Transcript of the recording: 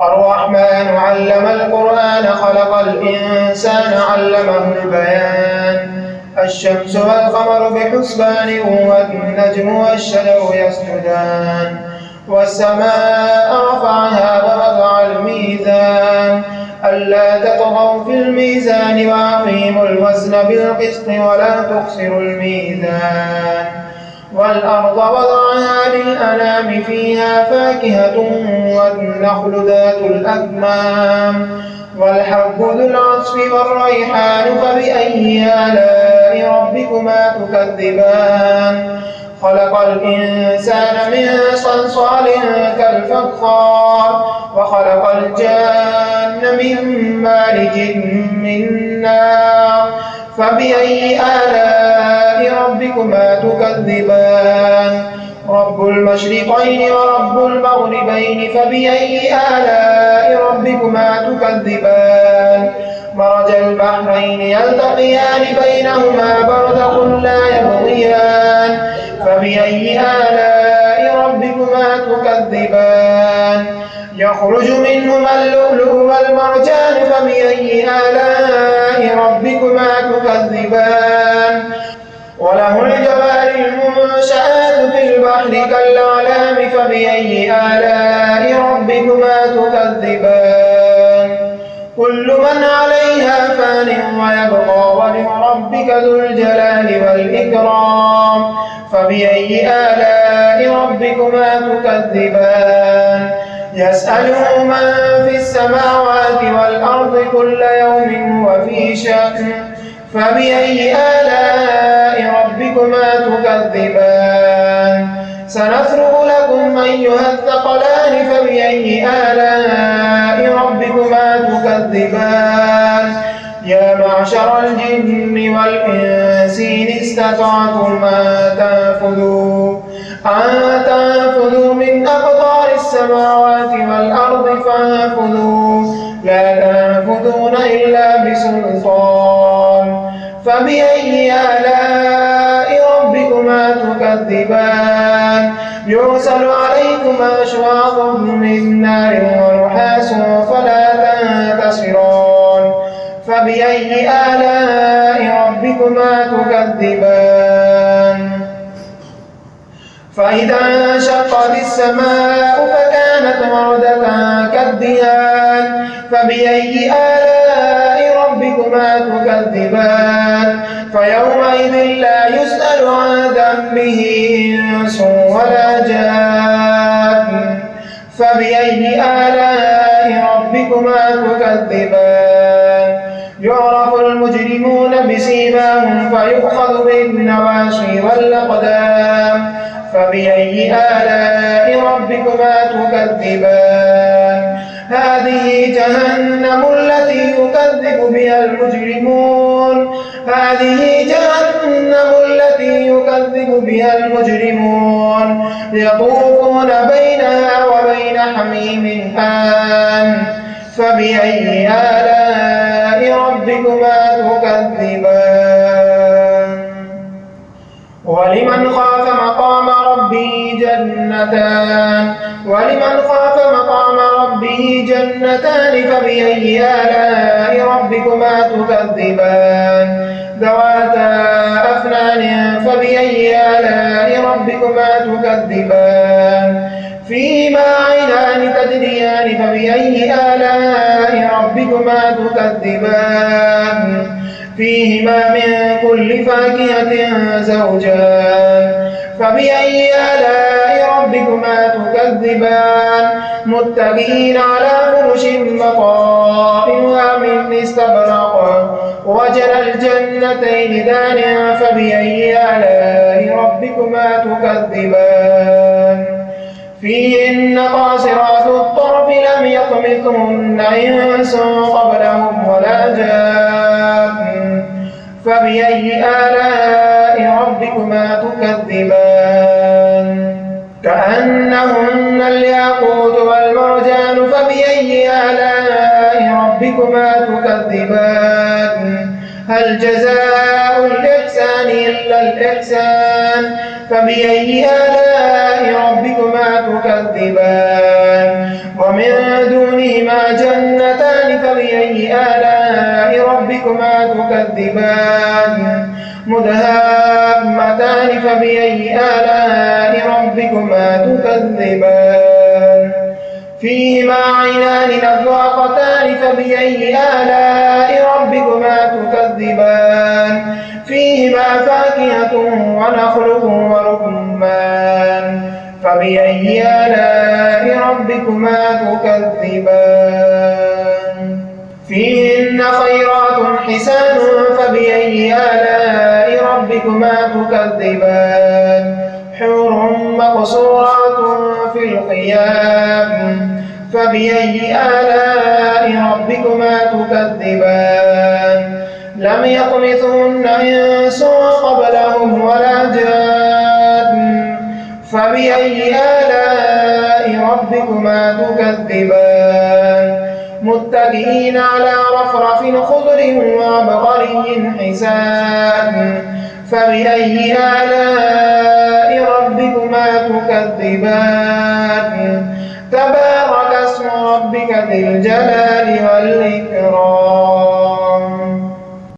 الرحمن علم القرآن خلق الإنسان علمه البيان الشمس والقمر بحسبان والنجم والشجر يسجدان والسماء رفعها ووضع الميزان ألا تطغوا في الميزان وأقيموا الوزن بالقسط ولا تخسروا الميزان والأرض وضعها للأنام فيها فاكهة والنخل ذات الأكمام والحب ذو العصف والريحان فبأي آلاء ربكما تكذبان خلق الإنسان من صلصال كالفخار وخلق الجان من مارج من نار فبأي آلاء ربكما تكذبان رب المشرقين ورب المغربين فبأي آلاء ربكما تكذبان مرج البحرين يلتقيان بينهما برزخ لا يبغيان فبأي آلاء ربكما تكذبان يخرج منهما اللؤلؤ والمرجان فبأي آلاء ربكما تكذبان وله الجوار المنشآت في البحر كالأعلام فبأي آلاء ربكما تكذبان كل من عليها فان ويبقى وجه ربك ذو الجلال والإكرام فبأي آلاء ربكما تكذبان يسأله من في السماوات والأرض كل يوم وفي شأن فبأي آلاء ربكما تكذبان سنفرغ لكم أيها الثقلان فبأي آلاء ربكما تكذبان يا معشر الجن والإنس إن استطعتم أن تنفذوا من أقطار السماوات والأرض فانفذوا لا تنفذون إلا بسلطان فبأي آلاء ربكما تكذبان يرسل عليكما شواظ من نار ونحاس فلا تنتصران فبأي آلاء ربكما تكذبان فإذا انشقت السماء فكانت وردة كالدهان فبأي آلاء ربكما تكذبان فيومئذ لا يسأل عن ذنبه إنس ولا جان فبأي آلاء ربكما تكذبان يعرف المجرمون بسيماهم فيؤخذ بالنواصي والأقدام فبأي آلاء ربكما تكذبان هذه جهنم التي يكذب بها المجرمون يطوفون بينها وبين حميم آن فبأي آلاء ربكما تكذبان ولمن خاف مقام ربه جنتان فبأي آلاء ربكما تكذبان ذواتا أفنان فبأي آلاء ربكما تكذبان فيهما عينان تجريان فبأي آلاء ربكما تكذبان فيهما من كل فاكهة زوجان فبأي آلاء ربكما تكذبان متكئين على فرش بطائنها من استبرق وجنى الجنتين دان فبأي آلاء ربكما تكذبان فيهن قاصرات الطرف لم يطمثهن إنس قبلهم ولا جان فبأي آلاء ربكما تكذبان كأنهن الياقوت والمرجان فبأي آلاء ربكما تكذبان هل جزاء الإحسان إلا الإحسان فبأي آلاء ربكما تكذبان ومن دونهما جنتان فبأي آلاء ربكما تكذبان مدهامتان فبأي آلاء ربكما تكذبان فيهما عينان نضاقتان فبأي آلاء ربكما تكذبان فيهما فاكهة ونخل ورمان فبأي آلاء ربكما تكذبان فيهن خيرات حسان فبأي آلاء ربكما تكذبان حور مقصورات في الخيام فبأي آلاء ربكما تكذبان لم يطمثهن إنس قبلهم ولا جان فبأي آلاء ربكما تكذبان متكئين على رفرف خضر وعبقري حسان فبأي آلاء ربكما تكذبان تبارك اسم ربك ذي الجلال